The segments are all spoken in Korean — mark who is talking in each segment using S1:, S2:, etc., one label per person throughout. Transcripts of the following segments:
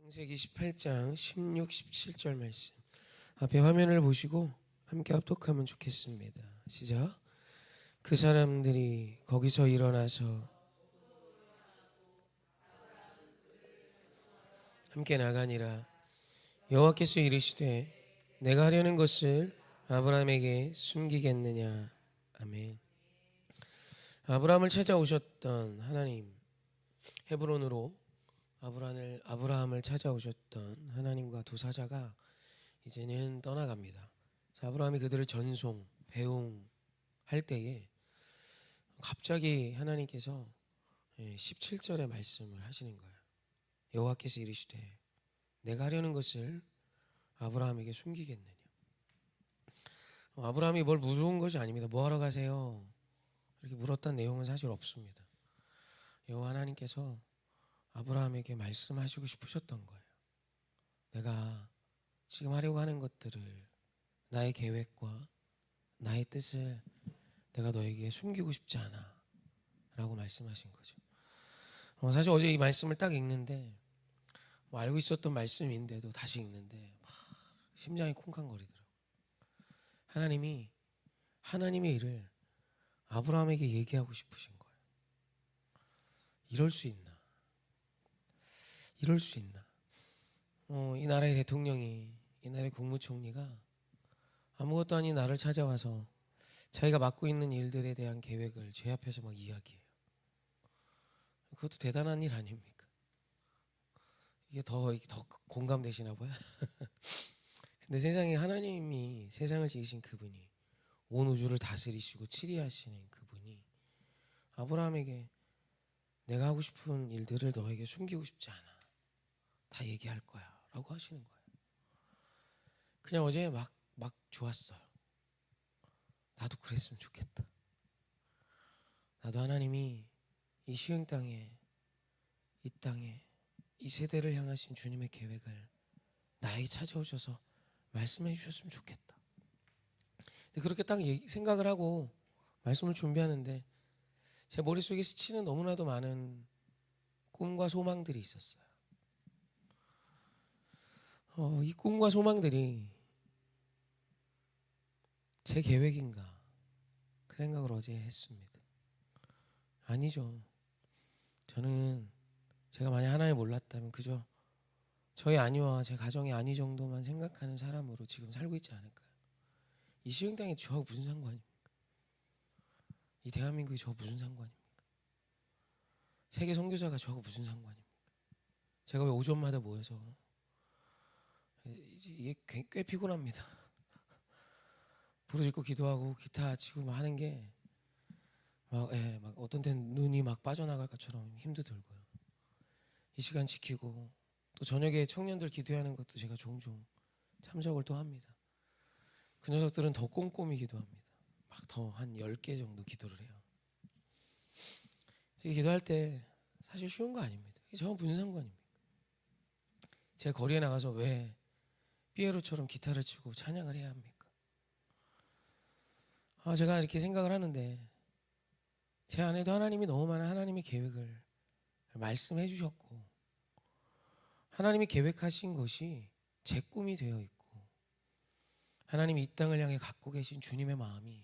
S1: 창세기 18장 16, 17절 말씀 앞에 화면을 보시고 함께 합독하면 좋겠습니다. 시작. 그 사람들이 거기서 일어나서 함께 나가니라. 여호와께서 이르시되 내가 하려는 것을 아브라함에게 숨기겠느냐. 아멘. 아브라함을 찾아오셨던 하나님, 헤브론으로 아브라함을 찾아오셨던 하나님과 두 사자가 이제는 떠나갑니다. 아브라함이 그들을 배웅할 때에 갑자기 하나님께서 17절의 말씀을 하시는 거예요. 여호와께서 이르시되 내가 하려는 것을 아브라함에게 숨기겠느냐. 아브라함이 뭘 물은 것이 아닙니다. 뭐 하러 가세요? 이렇게 물었던 내용은 사실 없습니다. 여호와 하나님께서 아브라함에게 말씀하시고 싶으셨던 거예요. 내가 지금 하려고 하는 것들을, 나의 계획과 나의 뜻을 내가 너에게 숨기고 싶지 않아 라고 말씀하신 거죠. 사실 어제 이 말씀을 딱 읽는데 알고 있었던 말씀인데도 다시 읽는데 심장이 쿵쾅거리더라고요. 하나님이 하나님의 일을 아브라함에게 얘기하고 싶으신 거예요. 이럴 수 있나? 이럴 수 있나? 이 나라의 대통령이, 이 나라의 국무총리가 아무것도 아닌 나를 찾아와서 자기가 맡고 있는 일들에 대한 계획을 제 앞에서 막 이야기해요. 그것도 대단한 일 아닙니까? 이게 더 공감되시나 봐요. 근데 세상에 하나님이 세상을 지으신 그분이, 온 우주를 다스리시고 치리하시는 그분이 아브라함에게 내가 하고 싶은 일들을 너에게 숨기고 싶지 않아, 다 얘기할 거야 라고 하시는 거예요. 그냥 어제 막 좋았어요. 나도 그랬으면 좋겠다. 나도 하나님이 이 시흥 땅에, 이 땅에, 이 세대를 향하신 주님의 계획을 나에게 찾아오셔서 말씀해 주셨으면 좋겠다. 근데 그렇게 딱 생각을 하고 말씀을 준비하는데 제 머릿속에 스치는 너무나도 많은 꿈과 소망들이 있었어요. 이 꿈과 소망들이 제 계획인가? 그 생각을 어제 했습니다. 아니죠. 저는 제가 만약 하나님을 몰랐다면 그저 저의 아니와 제 가정의 아니 정도만 생각하는 사람으로 지금 살고 있지 않을까요? 이 시흥 땅이 저하고 무슨 상관입니까? 이 대한민국이 저하고 무슨 상관입니까? 세계 선교사가 저하고 무슨 상관입니까? 제가 왜 오전마다 모여서 이게 꽤 피곤합니다. 부르짖고 기도하고 기타 치고 막 하는 게 막 어떤 때는 눈이 막 빠져나갈 것처럼 힘도 들고요. 이 시간 지키고 또 저녁에 청년들 기도하는 것도 제가 종종 참석을 또 합니다. 그 녀석들은 더 꼼꼼히 기도합니다. 막 더 한 10개 정도 기도를 해요. 제가 기도할 때 사실 쉬운 거 아닙니다. 저와 무슨 상관입니까? 제가 거리에 나가서 왜 피에로처럼 기타를 치고 찬양을 해야 합니까? 제가 이렇게 생각을 하는데 제 안에도 하나님이 너무 많은 하나님의 계획을 말씀해 주셨고 하나님이 계획하신 것이 제 꿈이 되어 있고 하나님이 이 땅을 향해 갖고 계신 주님의 마음이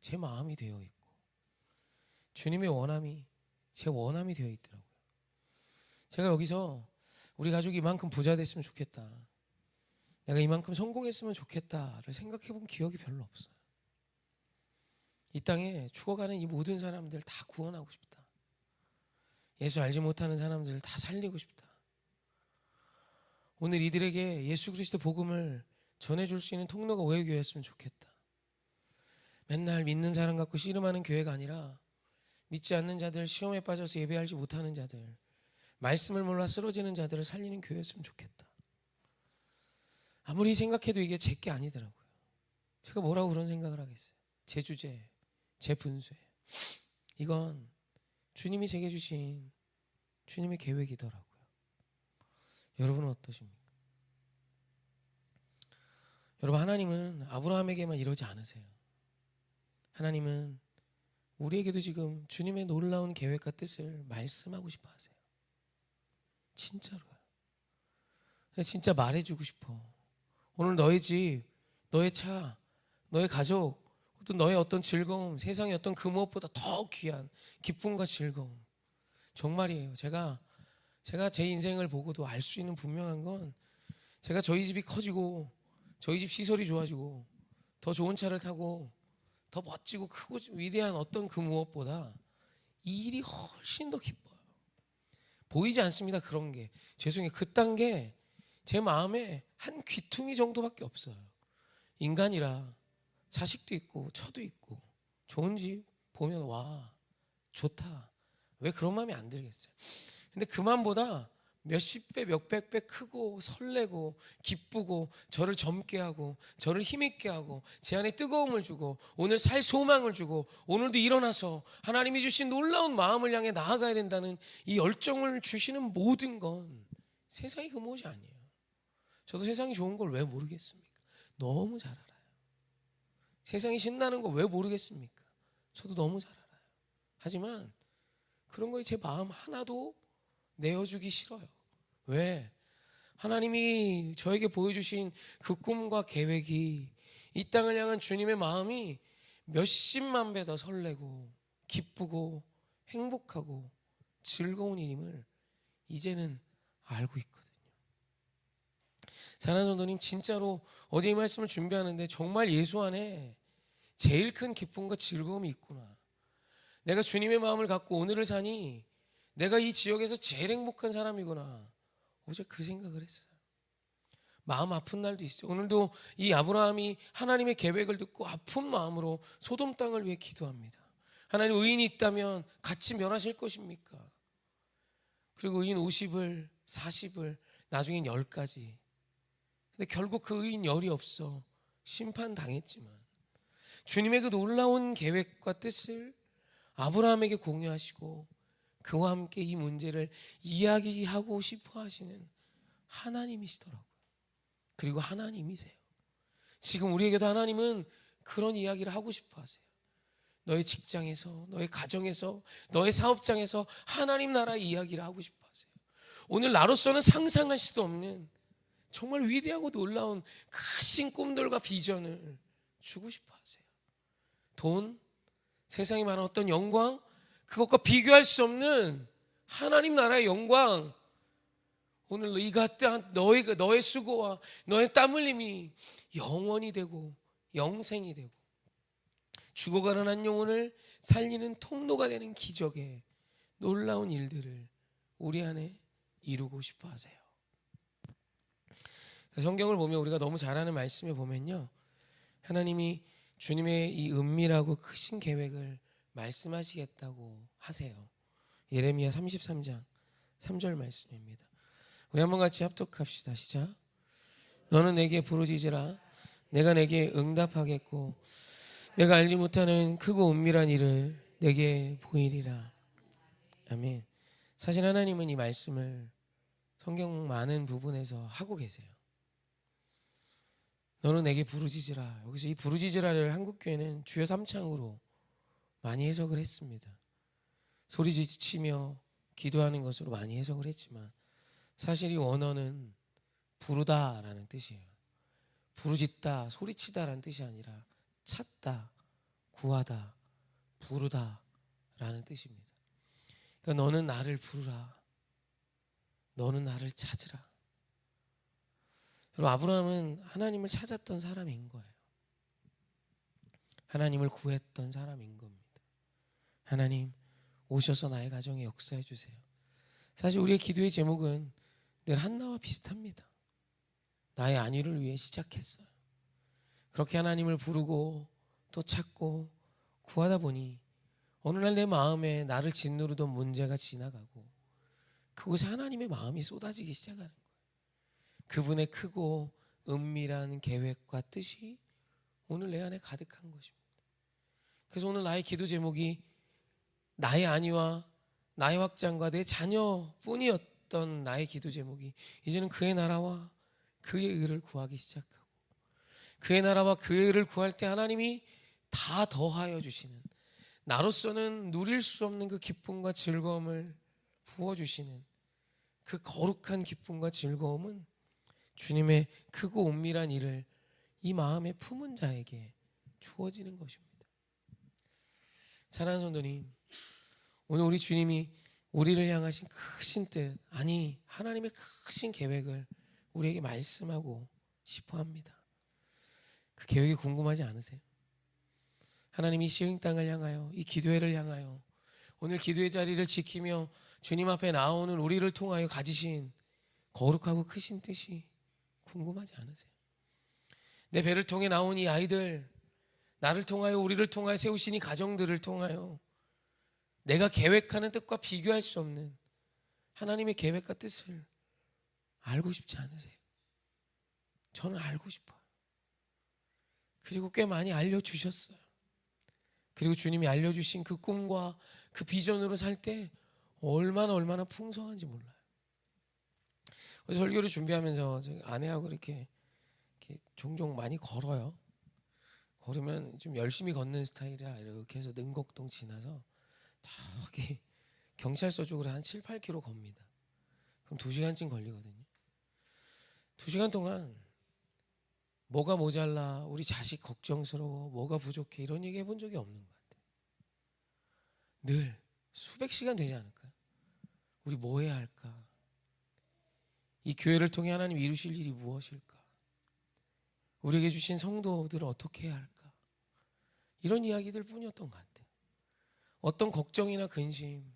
S1: 제 마음이 되어 있고 주님의 원함이 제 원함이 되어 있더라고요. 제가 여기서 우리 가족이 이만큼 부자 됐으면 좋겠다, 내가 이만큼 성공했으면 좋겠다를 생각해 본 기억이 별로 없어요. 이 땅에 죽어가는 이 모든 사람들 다 구원하고 싶다. 예수 알지 못하는 사람들을 다 살리고 싶다. 오늘 이들에게 예수 그리스도 복음을 전해줄 수 있는 통로가 오해교회였으면 좋겠다. 맨날 믿는 사람 갖고 씨름하는 교회가 아니라 믿지 않는 자들, 시험에 빠져서 예배하지 못하는 자들, 말씀을 몰라 쓰러지는 자들을 살리는 교회였으면 좋겠다. 아무리 생각해도 이게 제 게 아니더라고요. 제가 뭐라고 그런 생각을 하겠어요. 제 주제, 제 분수에 이건 주님이 제게 주신 주님의 계획이더라고요. 여러분은 어떠십니까? 여러분, 하나님은 아브라함에게만 이러지 않으세요. 하나님은 우리에게도 지금 주님의 놀라운 계획과 뜻을 말씀하고 싶어 하세요. 진짜로요. 진짜 말해주고 싶어. 오늘 너의 집, 너의 차, 너의 가족, 어떤 너의 어떤 즐거움, 세상의 어떤 그 무엇보다 더 귀한 기쁨과 즐거움. 정말이에요. 제가 제 인생을 보고도 알 수 있는 분명한 건, 제가 저희 집이 커지고 저희 집 시설이 좋아지고 더 좋은 차를 타고 더 멋지고 크고 위대한 어떤 그 무엇보다 이 일이 훨씬 더 기뻐요. 보이지 않습니다. 그런 게. 죄송해요. 그딴 게 제 마음에 한 귀퉁이 정도밖에 없어요. 인간이라 자식도 있고 처도 있고 좋은 집 보면 와 좋다. 왜 그런 마음이 안 들겠어요. 근데 그만보다 몇십 배 몇백 배 크고 설레고 기쁘고 저를 젊게 하고 저를 힘있게 하고 제 안에 뜨거움을 주고 오늘 살 소망을 주고 오늘도 일어나서 하나님이 주신 놀라운 마음을 향해 나아가야 된다는 이 열정을 주시는 모든 건 세상이 그 무엇이 아니에요. 저도 세상이 좋은 걸 왜 모르겠습니까? 너무 잘 알아요. 세상이 신나는 거 왜 모르겠습니까? 저도 너무 잘 알아요. 하지만 그런 거에 제 마음 하나도 내어주기 싫어요. 왜? 하나님이 저에게 보여주신 그 꿈과 계획이 이 땅을 향한 주님의 마음이 몇십만 배 더 설레고 기쁘고 행복하고 즐거운 일임을 이제는 알고 있거든요. 사랑하는 성도님, 진짜로 어제 이 말씀을 준비하는데 정말 예수 안에 제일 큰 기쁨과 즐거움이 있구나. 내가 주님의 마음을 갖고 오늘을 사니 내가 이 지역에서 제일 행복한 사람이구나. 어제 그 생각을 했어요. 마음 아픈 날도 있어요. 오늘도 이 아브라함이 하나님의 계획을 듣고 아픈 마음으로 소돔 땅을 위해 기도합니다. 하나님, 의인이 있다면 같이 멸하실 것입니까? 그리고 의인 50을 40을 나중엔 10까지. 근데 결국 그 의인 10이 없어 심판당했지만 주님의 그 놀라운 계획과 뜻을 아브라함에게 공유하시고 그와 함께 이 문제를 이야기하고 싶어 하시는 하나님이시더라고요. 그리고 하나님이세요. 지금 우리에게도 하나님은 그런 이야기를 하고 싶어 하세요. 너의 직장에서, 너의 가정에서, 너의 사업장에서 하나님 나라의 이야기를 하고 싶어 하세요. 오늘 나로서는 상상할 수도 없는 정말 위대하고 놀라운 크신 꿈들과 비전을 주고 싶어 하세요. 돈, 세상에 많은 어떤 영광, 그것과 비교할 수 없는 하나님 나라의 영광, 오늘 너의 수고와 너의 땀 흘림이 영원이 되고 영생이 되고 죽어가는 한 영혼을 살리는 통로가 되는 기적의 놀라운 일들을 우리 안에 이루고 싶어 하세요. 성경을 보면 우리가 너무 잘 아는 말씀에 보면요, 하나님이 주님의 이 은밀하고 크신 계획을 말씀하시겠다고 하세요. 예레미야 33장 3절 말씀입니다. 우리 한번 같이 합독합시다. 시작. 너는 내게 부르짖으라. 내가 내게 응답하겠고 내가 알지 못하는 크고 은밀한 일을 내게 보이리라. 아멘. 사실 하나님은 이 말씀을 성경 많은 부분에서 하고 계세요. 너는 내게 부르짖으라. 여기서 이 부르짖으라를 한국교회는 주여 3창으로 많이 해석을 했습니다. 소리지치며 기도하는 것으로 많이 해석을 했지만 사실 이 원어는 부르다라는 뜻이에요. 부르짖다, 소리치다라는 뜻이 아니라 찾다, 구하다, 부르다라는 뜻입니다. 그러니까 너는 나를 부르라. 너는 나를 찾으라. 여러분, 아브라함은 하나님을 찾았던 사람인 거예요. 하나님을 구했던 사람인 겁니다. 하나님, 오셔서 나의 가정에 역사해 주세요. 사실 우리의 기도의 제목은 늘 한나와 비슷합니다. 나의 안위를 위해 시작했어요. 그렇게 하나님을 부르고 또 찾고 구하다 보니 어느 날 내 마음에 나를 짓누르던 문제가 지나가고 그곳에 하나님의 마음이 쏟아지기 시작하는 거예요. 그분의 크고 은밀한 계획과 뜻이 오늘 내 안에 가득한 것입니다. 그래서 오늘 나의 기도 제목이 나의 안위와 나의 확장과 내 자녀뿐이었던 나의 기도 제목이 이제는 그의 나라와 그의 의를 구하기 시작하고 그의 나라와 그의 의를 구할 때 하나님이 다 더하여 주시는, 나로서는 누릴 수 없는 그 기쁨과 즐거움을 부어주시는 그 거룩한 기쁨과 즐거움은 주님의 크고 은밀한 일을 이 마음에 품은 자에게 주어지는 것입니다. 사랑하는 성도님, 오늘 우리 주님이 우리를 향하신 크신 뜻, 아니 하나님의 크신 계획을 우리에게 말씀하고 싶어 합니다. 그 계획이 궁금하지 않으세요? 하나님이 시흥 땅을 향하여, 이 기도회를 향하여, 오늘 기도의 자리를 지키며 주님 앞에 나오는 우리를 통하여 가지신 거룩하고 크신 뜻이 궁금하지 않으세요? 내 배를 통해 나온 이 아이들, 나를 통하여, 우리를 통하여 세우신 이 가정들을 통하여 내가 계획하는 뜻과 비교할 수 없는 하나님의 계획과 뜻을 알고 싶지 않으세요? 저는 알고 싶어요. 그리고 꽤 많이 알려주셨어요. 그리고 주님이 알려주신 그 꿈과 그 비전으로 살 때 얼마나 풍성한지 몰라요. 설교를 준비하면서 아내하고 이렇게 종종 많이 걸어요. 걸으면 좀 열심히 걷는 스타일이라 이렇게 해서 능곡동 지나서 저기 경찰서 쪽으로 한 7, 8km 겁니다. 그럼 2시간쯤 걸리거든요. 2시간 동안 뭐가 모자라, 우리 자식 걱정스러워, 뭐가 부족해, 이런 얘기 해본 적이 없는 것 같아요. 늘 수백 시간 되지 않을까요? 우리 뭐 해야 할까? 이 교회를 통해 하나님 이루실 일이 무엇일까? 우리에게 주신 성도들은 어떻게 해야 할까? 이런 이야기들 뿐이었던 것 같아요. 어떤 걱정이나 근심,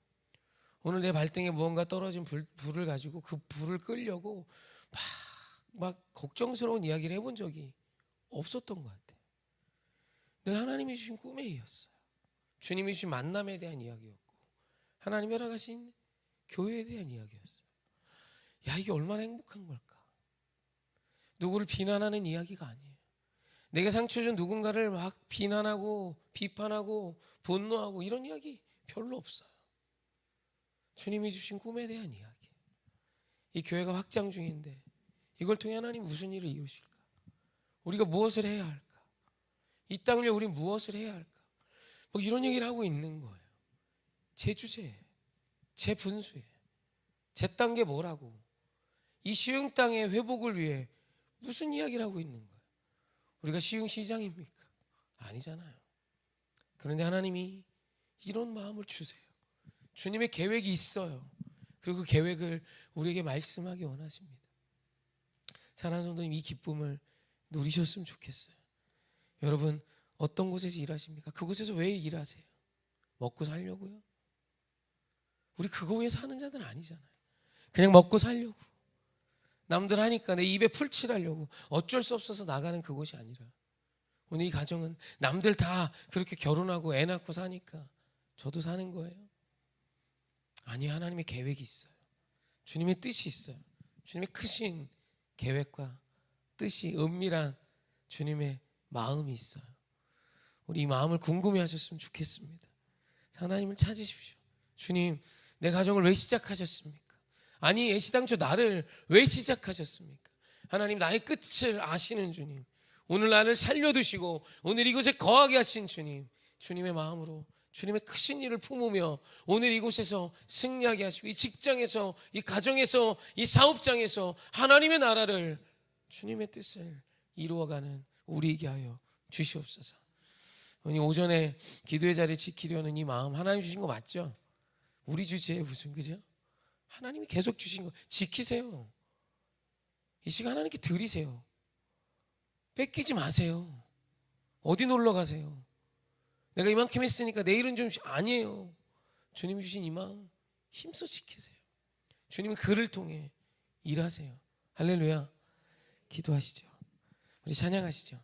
S1: 오늘 내 발등에 무언가 떨어진 불을 가지고 그 불을 끌려고 막 걱정스러운 이야기를 해본 적이 없었던 것 같아요. 늘 하나님이 주신 꿈에 이었어요. 주님이 주신 만남에 대한 이야기였고, 하나님이 허락하신 교회에 대한 이야기였어요. 야, 이게 얼마나 행복한 걸까? 누구를 비난하는 이야기가 아니에요. 내게 상처 준 누군가를 막 비난하고 비판하고 분노하고 이런 이야기 별로 없어요. 주님이 주신 꿈에 대한 이야기. 이 교회가 확장 중인데 이걸 통해 하나님 무슨 일을 이루실까? 우리가 무엇을 해야 할까? 이 땅을 위해 우리 무엇을 해야 할까? 뭐 이런 얘기를 하고 있는 거예요. 제 주제에, 제 분수에, 제 단계 뭐라고? 이 시흥 땅의 회복을 위해 무슨 이야기를 하고 있는 거예요? 우리가 시흥 시장입니까? 아니잖아요. 그런데 하나님이 이런 마음을 주세요. 주님의 계획이 있어요. 그리고 그 계획을 우리에게 말씀하기 원하십니다. 사랑하는 성도님, 이 기쁨을 누리셨으면 좋겠어요. 여러분, 어떤 곳에서 일하십니까? 그곳에서 왜 일하세요? 먹고 살려고요? 우리 그거 위해서 하는 자들은 아니잖아요. 그냥 먹고 살려고, 남들 하니까 내 입에 풀칠하려고 어쩔 수 없어서 나가는 그곳이 아니라, 오늘 이 가정은 남들 다 그렇게 결혼하고 애 낳고 사니까 저도 사는 거예요? 아니, 하나님의 계획이 있어요. 주님의 뜻이 있어요. 주님의 크신 계획과 뜻이, 은밀한 주님의 마음이 있어요. 우리 이 마음을 궁금해 하셨으면 좋겠습니다. 하나님을 찾으십시오. 주님, 내 가정을 왜 시작하셨습니까? 아니, 애시당초 나를 왜 시작하셨습니까? 하나님, 나의 끝을 아시는 주님, 오늘 나를 살려두시고 오늘 이곳에 거하게 하신 주님, 주님의 마음으로 주님의 크신 일을 품으며 오늘 이곳에서 승리하게 하시고, 이 직장에서, 이 가정에서, 이 사업장에서 하나님의 나라를, 주님의 뜻을 이루어가는 우리에게 하여 주시옵소서. 오늘 오전에 기도의 자리를 지키려는 이 마음, 하나님 주신 거 맞죠? 우리 주제에 무슨, 그죠? 하나님이 계속 주신 거 지키세요. 이 시간 하나님께 드리세요. 뺏기지 마세요. 어디 놀러 가세요? 내가 이만큼 했으니까 내일은 좀 아니에요. 주님이 주신 이 마음 힘써 지키세요. 주님은 그를 통해 일하세요. 할렐루야. 기도하시죠. 우리 찬양하시죠.